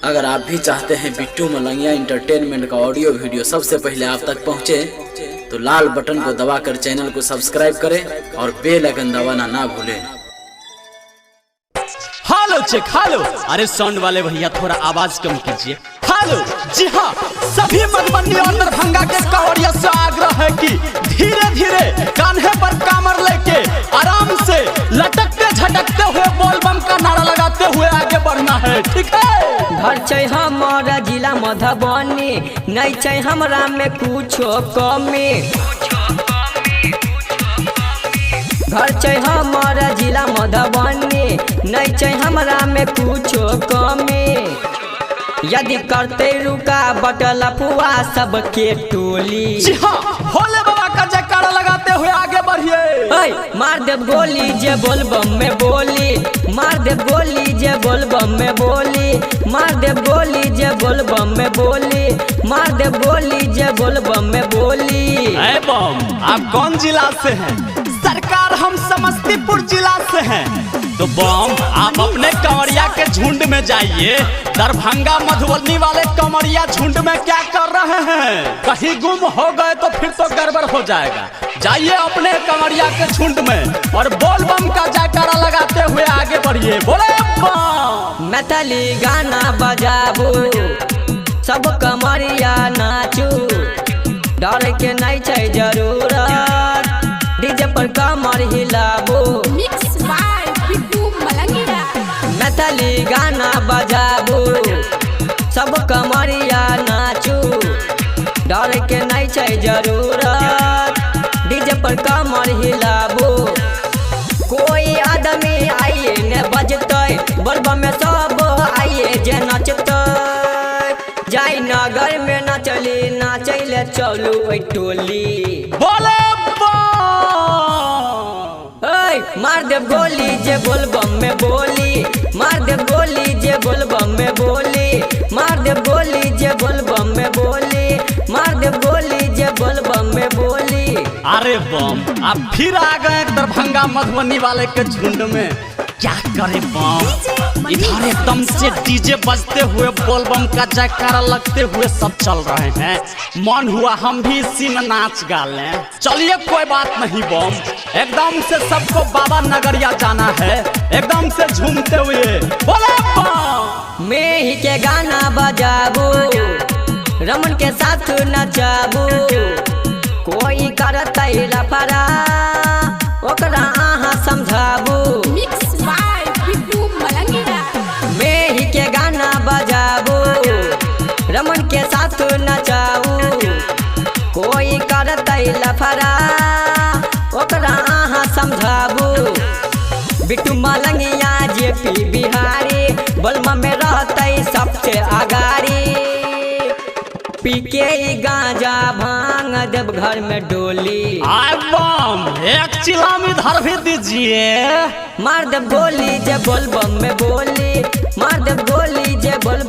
अगर आप भी चाहते हैं बिट्टू मलंगिया इंटरटेनमेंट का ऑडियो वीडियो सबसे पहले आप तक पहुंचे, तो लाल बटन को दबाकर चैनल को सब्सक्राइब करें और बेल आइकन दबाना ना भूलें। Hello check hello. अरे साउंड वाले भैया थोड़ा आवाज कम कीजिए। हेलो। जी हाँ, सभी मधुबनी और दरभंगा के कांवरिया से आग्रह है कि धीरे धीरे कान्हे पर कामर लेके आराम से लटकते झटकते हुए बोल बम का नारा लगाते हुए आगे बढ़ना है, ठीक है। घर छै हमारा जिला मधुबनी, नहीं छै हमरा में कुछो कमी। घर छै हमारा जिला मधुबनी, नहीं छै हमरा में कुछो कमी। यदि करते रुका बटल फुआ सबके टोली। जी हाँ, भोले बाबा का जयकारा लगाते हुए आगे बढ़िए। मार देव गोली जे बोल बम में बोली, मार देव गोली जे बोल बम में बोली, मार देव गोली जे बोल बम में बोली, मार देव गोली जे बोल बम में बोली। ऐ बम, आप कौन जिला से हैं? सरकार हम समस्तीपुर जिला से हैं। तो बम, आप अपने कंवरिया के झुंड में जाइए। दरभंगा मधुबनी वाले कंवरिया झुंड में क्या कर रहे हैं? कहीं गुम हो गए तो फिर तो गड़बड़ हो जाएगा। जाइए अपने कंवरिया के झुंड में और बोल बम का जयकारा लगाते हुए आगे बढ़िए। बोले बम। मैथिली गाना बजाबू, सब कंवरिया नाचू, डर के नहीं छै जरूरत, डीजे पर कमर हिलाबू। मैथिली गाना बजाबू, सब कमरिया नाचू, डर के नहीं छै जरूरत, डीजे पर कमर हिलाबू। कोई आदमी आइए ने बजतै, बोलबम में सब आइए जे नचतै। जाई नगर में नचली नाचैले चलू ओइ टोली। बोले मार देव गोली जे बोल बम में बोली, मार देव गोली जे बोल बम में बोली, मार देव गोली जे बोल बम में बोली, मार देव गोली जे बोल बम में बोली। अरे बम, आप फिर आ गए दरभंगा मधुबनी वाले के झुंड में। क्या करे बम, इधर एकदम से डीजे बजते हुए बोल बम का जयकारा लगते हुए सब चल रहे हैं। मन हुआ हम भी इसी में नाच गा लें। चलिए कोई बात नहीं बम, एकदम से सबको बाबा नगरिया जाना है, एकदम से झूमते हुए। बोले बम। मैं ही के गाना बजाबू, रमन के साथ नचाबू, कोई करतै लफड़ा ओकरा अहाँ समझाबू। मैं ही के गाना बजाबू, रमन के साथ नचाबू, कोई करतै लफड़ा ओकरा अहाँ समझाबू। बिट्टू मलंगिया जेपी बिहारी, बोलबम में रहतै सबसे आगारी। पीके गांजा भांग देव घर में डोली। आए बम, एक चिलम इधर भी दीजिए। मार देव गोली जे बोल बम में बोली, मार देव गोली जे बोल